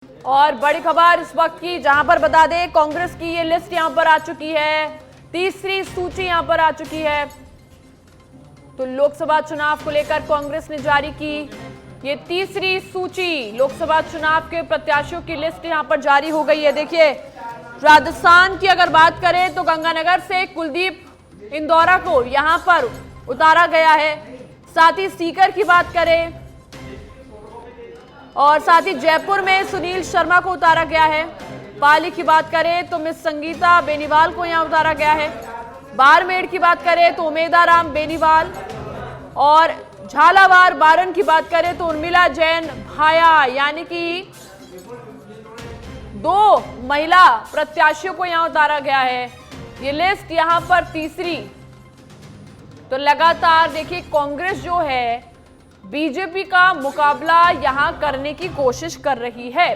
और बड़ी खबर इस वक्त की, जहां पर बता दें कांग्रेस की ये लिस्ट यहां पर आ चुकी है, तीसरी सूची यहां पर आ चुकी है। तो लोकसभा चुनाव को लेकर कांग्रेस ने जारी की ये तीसरी सूची, लोकसभा चुनाव के प्रत्याशियों की लिस्ट यहां पर जारी हो गई है। देखिए, राजस्थान की अगर बात करें तो गंगानगर से कुलदीप इंदौरा को यहां पर उतारा गया है। साथ ही सीकर की बात करें और साथ ही जयपुर में सुनील शर्मा को उतारा गया है। पाली की बात करें तो मिस संगीता बेनीवाल को यहां उतारा गया है। बाड़मेर की बात करें तो उमेदा राम बेनीवाल, और झालावाड़ बारन की बात करें तो उर्मिला जैन भाया, यानी कि 2 महिला प्रत्याशियों को यहां उतारा गया है। ये लिस्ट यहां पर तीसरी। तो लगातार देखिए कांग्रेस जो है बीजेपी का मुकाबला यहां करने की कोशिश कर रही है।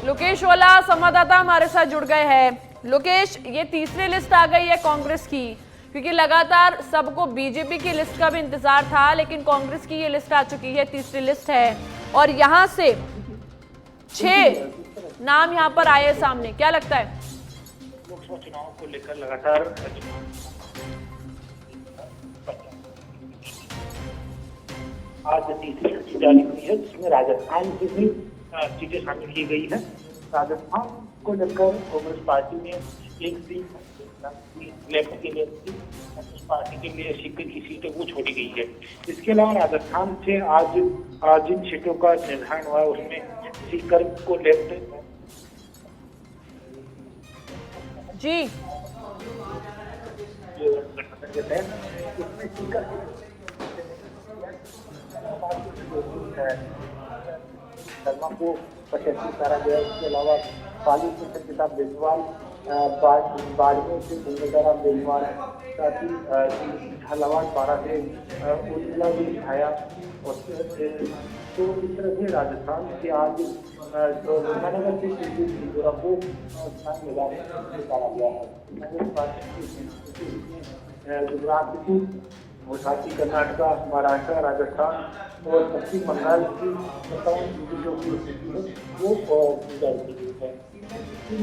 लोकेश वाला संवाददाता हमारे साथ जुड़ गए हैं। लोकेश, ये तीसरी लिस्ट आ गई है कांग्रेस की, क्योंकि लगातार सबको बीजेपी की लिस्ट का भी इंतजार था, लेकिन कांग्रेस की ये लिस्ट आ चुकी है, तीसरी लिस्ट है और यहां से 6 नाम यहां पर आए सामने। क्या लगता है? लोकसभा चुनाव को लेकर लगातार आज तीसरी सूची जारी हुई है, जिसमें राजस्थान की भी सीटें शामिल की गई है। राजस्थान को लेकर कांग्रेस पार्टी ने एक सीट लेफ्ट के लिए कांग्रेस पार्टी के लिए सीकर की सीटें वो छोड़ी गई है। इसके अलावा राजस्थान से आज जिन सीटों का निर्धारण हुआ है उसमें सीकर को लेफ्ट जी गठबंधन के तहत उसमें सीकर शर्मा को प्रत्याशी उतारा गया। इसके अलावा पाली से संगीता बेनीवाल, बाड़मेर से उमेदा राम बेनीवाल, साथ ही झालावाड़ बारा से उर्मिला जैन भाया। और तो इस तरह से राजस्थान से आज गंगानगर से कुलदीप इंदौरा को मैदान में उतारा गया है। गुजरात की और साथ ही कर्नाटका, महाराष्ट्र, राजस्थान और पश्चिम बंगाल की जो वो जारी की गई है।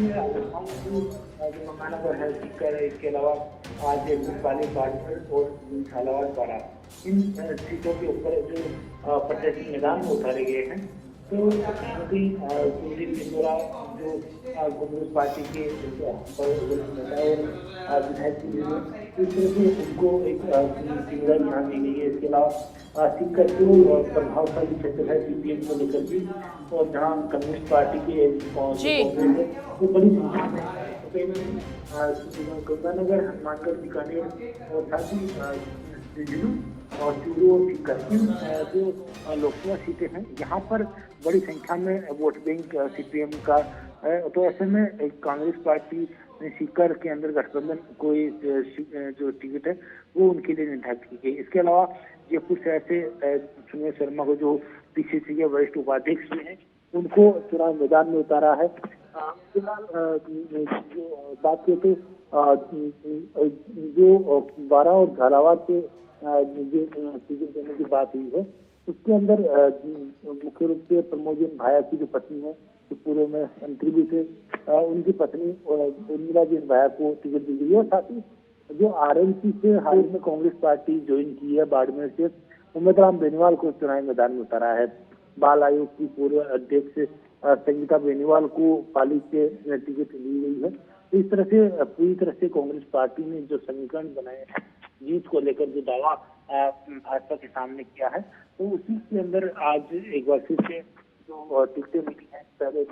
राजस्थान की जो गंगानगर है, सीकर है, इसके अलावा आज पाली, बाड़मेर और झालावाड़ बारा, इन सीटों के ऊपर जो प्रत्याशी मैदान में उतारे गए हैं। तो कुलदीप इंदौरा जो कांग्रेस पार्टी के नेता और विधायक इस तरह से उनको एक सुविधा यहाँ दी गई है। इसके अलावा सीकर जो प्रभावशाली क्षेत्र है सीपीएम को लेकर भी, और जहाँ कम्युनिस्ट पार्टी के वो बड़ी संख्या में गंगानगर, हनुमानगढ़, बीकानेर और साथ ही और चूरू और सीकर, इन जो लोकसभा सीटें हैं यहाँ पर बड़ी संख्या में वोट बैंक सीपीएम का है। तो ऐसे में एक कांग्रेस पार्टी ने सीकर के अंदर गठबंधन कोई जो टिकट है वो उनके लिए निर्धारित की गई। इसके अलावा जयपुर शहर से सुनील शर्मा को जो पीसीसी के वरिष्ठ उपाध्यक्ष भी हैं उनको चुनाव मैदान में उतारा है। फिलहाल जो बात करें तो जो बारा और झालावाड़ से जो टिकट देने की बात हुई है उसके अंदर मुख्य रूप से प्रमोदन भाया की जो पत्नी है तो पूर्व में मंत्री भी थे, उनकी पत्नी उर्मिला जैन भाया को टिकट दी गई है। और साथ ही जो आरएलसी से हाल में कांग्रेस पार्टी ज्वाइन की है बाड़मेर से उमेदा राम बेनीवाल को चुनावी मैदान में उतारा है। बाल आयोग की पूर्व अध्यक्ष संगीता बेनीवाल को पाली से टिकट दी गई है। तो इस तरह से पूरी तरह से कांग्रेस पार्टी ने जो समीकरण बनाए हैं जीत को लेकर, जो दावा भाजपा के सामने किया है, तो उसी के अंदर आज एक बार फिर से जो टिकटें मिली हैं पहले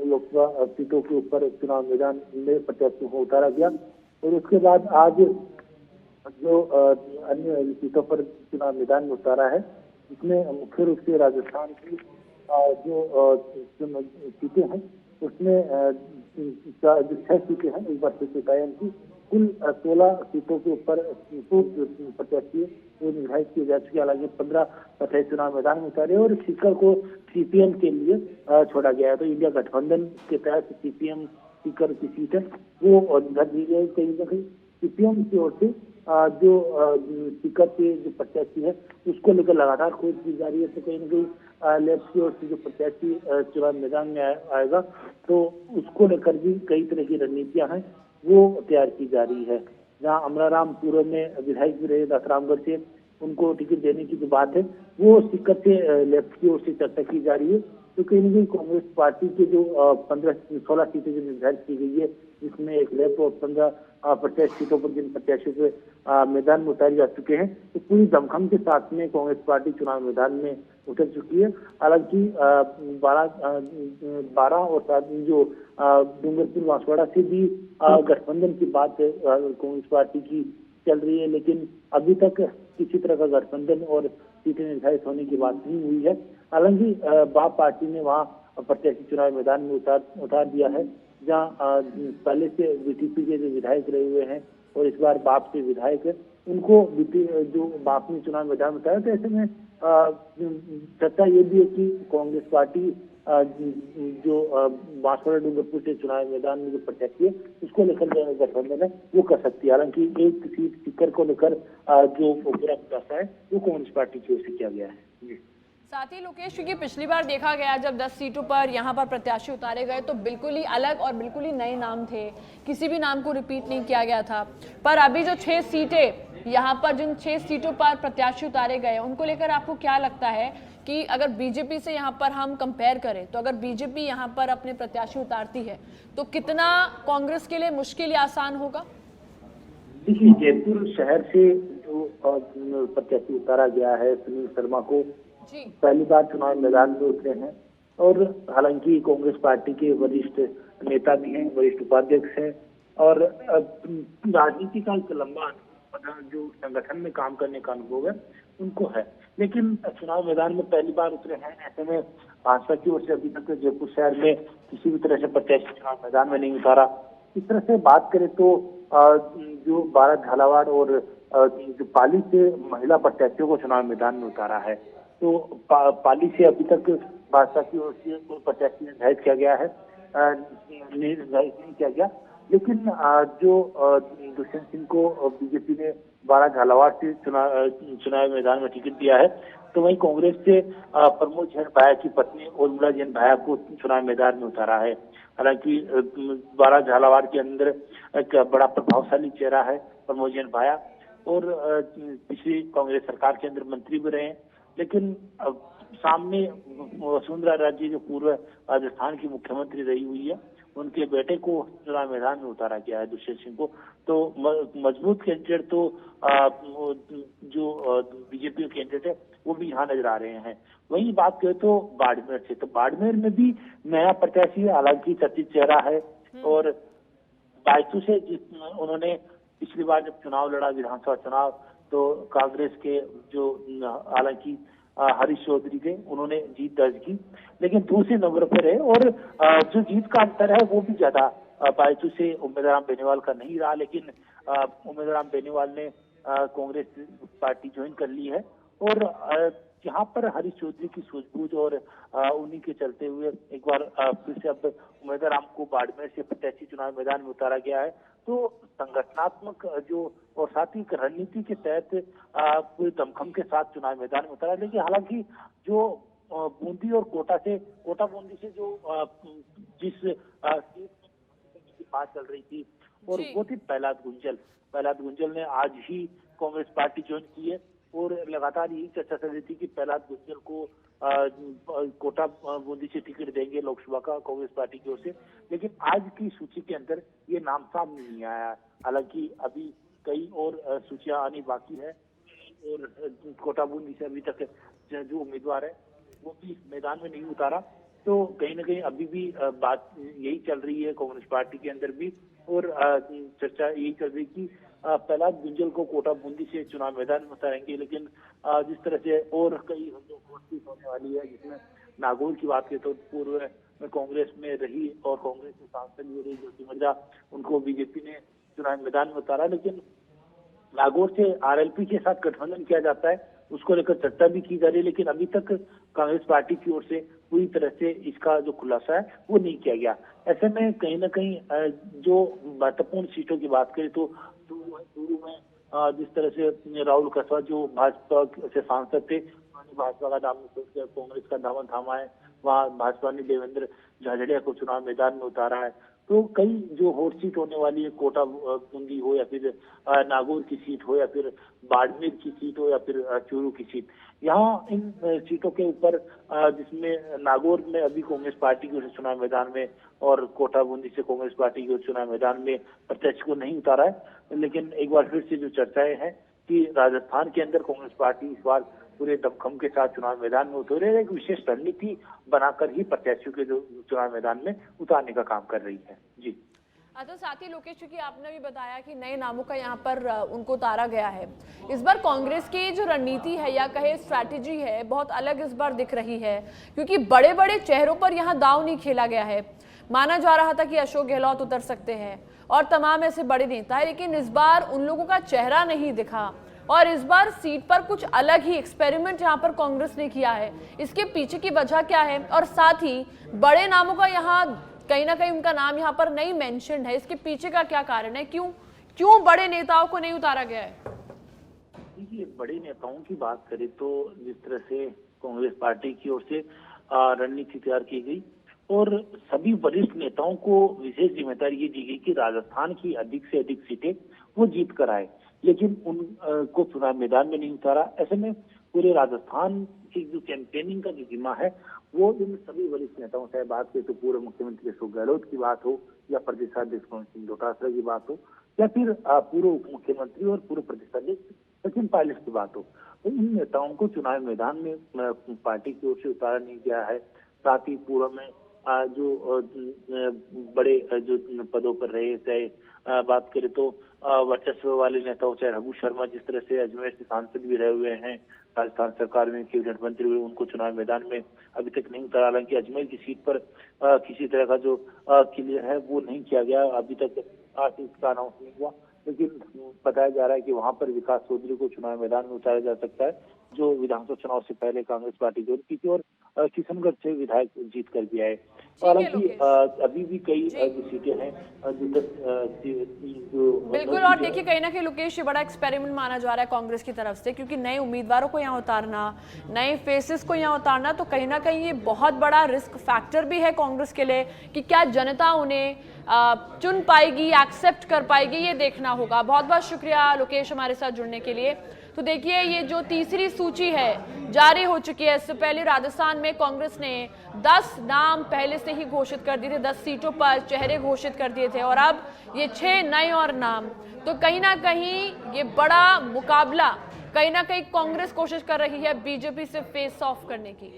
लोकसभा सीटों के ऊपर चुनाव मैदान में प्रत्याशियों को उतारा गया। और उसके बाद आज जो अन्य सीटों पर चुनाव मैदान में उतारा है इसमें मुख्य रूप से राजस्थान की जो सीटें हैं उसमें जो 6 सीटें हैं एक बार फिर से कायम की, कुल 16 सीटों के ऊपर प्रत्याशी वो निर्धारित किए जा चुके। हालांकि 15 प्रत्याशी चुनाव मैदान में उतारे और सीकर को सीपीएम के लिए छोड़ा गया है। तो इंडिया गठबंधन के तहत सीपीएम सीकर की सीट है वो निधर दी गई। कहीं ना कहीं सीपीएम की ओर से जो सीकर के जो प्रत्याशी है उसको लेकर लगातार खोज की जा रही है। तो कहीं ना कहीं लेफ्ट की ओर से जो प्रत्याशी चुनाव मैदान में आएगा, तो उसको लेकर भी कई तरह की रणनीतियां हैं वो तैयार की जा रही है। जहां अमराराम पूर्व में विधायक भी रहे दसरामगढ़ से, उनको टिकट देने की जो बात है वो सिक्कर से लेफ्ट की ओर से चर्चा की जा रही है। तो कहीं ना कहीं कांग्रेस पार्टी के जो 15-16 सीटें जो निर्धारित की गई है, जिसमें एक लेफ्ट और 15 प्रत्याशी सीटों पर जिन प्रत्याशियों के मैदान में उतारे जा चुके हैं, तो पूरी दमखम के साथ में कांग्रेस पार्टी चुनाव मैदान में उतर चुकी है। हालांकि 12 और साथ में जो डूंगरपुर बांसवाड़ा से भी गठबंधन की बात कांग्रेस पार्टी की चल रही है, लेकिन अभी तक किसी तरह का गठबंधन और सीटें निर्धारित होने की बात नहीं हुई है। हालांकि बाप पार्टी ने वहां प्रत्याशी चुनाव मैदान में उतार दिया है, जहां पहले से बीटीपी के जो विधायक रहे हुए हैं और इस बार बाप के विधायक है, उनको जो बाप ने चुनाव मैदान में उतारा। तो ऐसे में चर्चा ये भी है कि कांग्रेस पार्टी जो बांसवाड़ा डूंगरपुर से चुनाव मैदान में जो प्रत्याशी है उसको लेकर जो गठबंधन है वो कर सकती है। हालांकि एक सीट सीकर को लेकर जो पूरा खुलासा है वो कांग्रेस पार्टी की ओर से किया गया है। जी। साथ ही लोकेश, क्योंकि पिछली बार देखा गया जब 10 सीटों पर यहाँ पर प्रत्याशी उतारे गए तो बिल्कुल ही अलग और बिल्कुल ही नए नाम थे, किसी भी नाम को रिपीट नहीं किया गया था। पर अभी जो 6 सीटें यहाँ पर, जिन 6 सीटों पर प्रत्याशी उतारे गए, उनको लेकर आपको क्या लगता है कि अगर बीजेपी से यहाँ पर हम कंपेयर करें तो अगर बीजेपी यहाँ पर अपने प्रत्याशी उतारती है तो कितना कांग्रेस के लिए मुश्किल या आसान होगा? देखिए, जयपुर शहर से जो प्रत्याशी उतारा गया है सुनील शर्मा को, पहली बार चुनाव मैदान में उतरे हैं और हालांकि कांग्रेस पार्टी के वरिष्ठ नेता भी हैं, वरिष्ठ उपाध्यक्ष हैं और राजनीति का एक लंबा जो संगठन में काम करने का अनुभव है उनको है, लेकिन चुनाव मैदान में पहली बार उतरे हैं। ऐसे में भाजपा की ओर से अभी तक जयपुर शहर में किसी भी तरह से प्रत्याशी चुनाव मैदान में नहीं उतारा। इस तरह से बात करें तो जो 12 झालावाड़ और जो पाली से महिला प्रत्याशियों को चुनाव मैदान में उतारा है, तो पाली से अभी तक भाजपा की ओर से कोई प्रत्याशी निर्धारित किया गया है निर्धारित नहीं किया गया, लेकिन जो दुष्यंत सिंह को बीजेपी ने 12 झालावाड़ से चुनाव मैदान में टिकट दिया है, तो वहीं कांग्रेस से प्रमोद जैन भाया की पत्नी उर्मिला जैन भाया को चुनाव मैदान में उतारा है। हालांकि 12 झालावाड़ के अंदर एक बड़ा प्रभावशाली चेहरा है प्रमोद जैन भाया और पिछली कांग्रेस सरकार के अंदर मंत्री भी रहे, लेकिन सामने वसुंधरा राजे जो पूर्व राजस्थान की मुख्यमंत्री रही हुई है, उनके बेटे को चुनाव मैदान में उतारा गया है दुष्यंत सिंह को। तो मजबूत कैंडिडेट तो जो बीजेपी के कैंडिडेट है वो भी यहाँ नजर आ रहे हैं। वही बात करें तो बाड़मेर से, तो बाड़मेर में भी नया प्रत्याशी है, हालांकि चर्चित चेहरा है और बायतू से उन्होंने पिछली बार जब चुनाव लड़ा विधानसभा चुनाव, तो कांग्रेस के जो हालांकि हरीश चौधरी थे, उन्होंने जीत दर्ज की, लेकिन दूसरे नंबर पर है और जो जीत का अंतर है वो भी ज्यादा बायतू से उम्मीदवार बेनीवाल का नहीं रहा, लेकिन उम्मीदवार बेनीवाल ने कांग्रेस पार्टी ज्वाइन कर ली है और यहाँ पर हरीश चौधरी की सूझबूझ और उन्हीं के चलते हुए एक बार फिर से अब उम्मीदवार को बाड़मेर से प्रत्याशी चुनाव मैदान में उतारा गया है। तो संगठनात्मक जो और साथ ही रणनीति के तहत पूरे दमखम के साथ चुनाव मैदान में उतारा, लेकिन हालांकि जो बूंदी और कोटा बूंदी से जो जिस की बात चल रही थी और वो थी प्रहलाद गुंजल ने आज ही कांग्रेस पार्टी ज्वाइन की है और लगातार यही चर्चा चल रही थी कि प्रहलाद गुंजल को कोटा बूंदी से टिकट देंगे लोकसभा का कांग्रेस पार्टी की ओर से, लेकिन आज की सूची के अंदर ये नाम सामने नहीं आया। हालांकि अभी कई और सूचियां आनी बाकी है और कोटा बूंदी से अभी तक जो उम्मीदवार है वो भी मैदान में नहीं उतारा, तो कहीं ना कहीं अभी भी बात यही चल रही है कांग्रेस पार्टी के अंदर भी और चर्चा यही चल रही कि प्रहलाद गुंजल को कोटा बूंदी से चुनाव मैदान में उतारेंगे, लेकिन जिस तरह से और कई जो कोशिश होने वाली है, जिसमें नागौर की बात करें तो पूर्व में कांग्रेस में रही और कांग्रेस के सांसद भी रही ज्योति मर्जा, उनको बीजेपी ने चुनाव मैदान में उतारा, लेकिन नागौर से आरएलपी के साथ गठबंधन किया जाता है उसको लेकर चर्चा भी की जा रही है, लेकिन अभी तक कांग्रेस पार्टी की ओर से पूरी तरह से इसका जो खुलासा है वो नहीं किया गया। ऐसे में कहीं ना कहीं जो महत्वपूर्ण सीटों की बात करें तो शुरू में जिस तरह से राहुल कसवा जो भाजपा से सांसद थे, उन्होंने भाजपा का दामन छोड़कर कांग्रेस का दामन थामा है, वहाँ भाजपा ने देवेंद्र झाझड़िया को चुनाव मैदान में उतारा है। तो कई जो हॉट सीट होने वाली है, कोटा बूंदी हो या फिर नागौर की सीट हो या फिर बाड़मेर की सीट हो या फिर चूरू की सीट, यहाँ इन सीटों के ऊपर जिसमें नागौर में अभी कांग्रेस पार्टी की ओर से चुनाव मैदान में और कोटा बूंदी से कांग्रेस पार्टी की ओर से चुनाव मैदान में प्रत्याशी को नहीं उतारा है। लेकिन एक बार फिर से जो चर्चाएं हैं कि राजस्थान के अंदर कांग्रेस पार्टी इस बार पूरे दमखम के साथ चुनाव मैदान में उतरे, एक विशेष रणनीति बनाकर ही प्रत्याशियों के जो चुनाव मैदान में उतारने का काम कर रही है। जी तो साथ ही लोकेश, चूंकि आपने भी बताया कि नए नामों का यहाँ पर उनको उतारा गया है, इस बार कांग्रेस की जो रणनीति है या कहे स्ट्रैटेजी है बहुत अलग इस बार दिख रही है, क्योंकि बड़े बड़े चेहरों पर यहाँ दांव नहीं खेला गया है। माना जा रहा था कि अशोक गहलोत उतर सकते हैं और तमाम ऐसे बड़े नेता है, लेकिन इस बार उन लोगों का चेहरा नहीं दिखा और इस बार सीट पर कुछ अलग ही एक्सपेरिमेंट यहाँ पर कांग्रेस ने किया है। इसके पीछे की वजह क्या है और साथ ही बड़े नामों का यहाँ कहीं ना कहीं उनका नाम यहाँ पर नहीं मेंशन्ड है, इसके पीछे का क्या कारण है? क्यों बड़े नेताओं को नहीं उतारा गया है? देखिए, बड़े नेताओं की बात करें तो जिस तरह से कांग्रेस पार्टी की ओर से रणनीति तैयार की गई और सभी वरिष्ठ नेताओं को विशेष जिम्मेदारी ये दी गई कि राजस्थान की अधिक से अधिक सीटें वो जीत कर आए, लेकिन उनको चुनाव मैदान में नहीं उतारा। ऐसे में पूरे राजस्थान की जो कैंपेनिंग का जो जिम्मा है वो इन सभी वरिष्ठ नेताओं से, बात करें तो पूर्व मुख्यमंत्री अशोक गहलोत की बात हो या प्रदेशाध्यक्ष पवन सिंह डोटासरा की बात हो या फिर पूर्व उप मुख्यमंत्री और पूर्व प्रदेशाध्यक्ष सचिन पायलट की बात हो, तो इन नेताओं को चुनाव मैदान में पार्टी की ओर से उतारा नहीं गया है। साथ ही पूर्व में जो बड़े जो पदों पर रहे, चाहे बात करें तो वर्चस्व वाले नेताओं, चाहे रघु शर्मा जिस तरह से अजमेर से सांसद भी रहे हुए हैं, राजस्थान सरकार में कैबिनेट मंत्री हुए, उनको चुनाव मैदान में अभी तक नहीं उतारा। हालांकि अजमेर की सीट पर किसी तरह का जो क्लियर है वो नहीं किया गया, अभी तक इसका अनाउंस नहीं हुआ, लेकिन बताया जा रहा है कि वहां पर विकास चौधरी को चुनाव मैदान में उतारा जा सकता है, जो विधानसभा चुनाव से पहले कांग्रेस पार्टी की ओर की थी और किशनगढ़ से विधायक जीत कर भी आए। हालांकि अभी भी कई सीटें हैं जो बिल्कुल। और देखिए, कहीं ना कहीं लोकेश, बड़ा एक्सपेरिमेंट माना जा रहा है कांग्रेस की तरफ से, क्योंकि नए उम्मीदवारों को यहाँ उतारना, नए फेसेस को यहाँ उतारना, तो कहीं ना कहीं ये बहुत बड़ा रिस्क फैक्टर भी है कांग्रेस के लिए कि क्या जनता उन्हें चुन पाएगी, एक्सेप्ट कर पाएगी, ये देखना होगा। बहुत बहुत शुक्रिया लोकेश हमारे साथ जुड़ने के लिए। तो देखिए, ये जो तीसरी सूची है जारी हो चुकी है। इससे पहले राजस्थान में कांग्रेस ने 10 नाम पहले से ही घोषित कर दिए थे, 10 सीटों पर चेहरे घोषित कर दिए थे और अब ये 6 नए और नाम। तो कहीं ना कहीं ये बड़ा मुकाबला, कहीं ना कहीं कांग्रेस कोशिश कर रही है बीजेपी से फेस ऑफ करने की।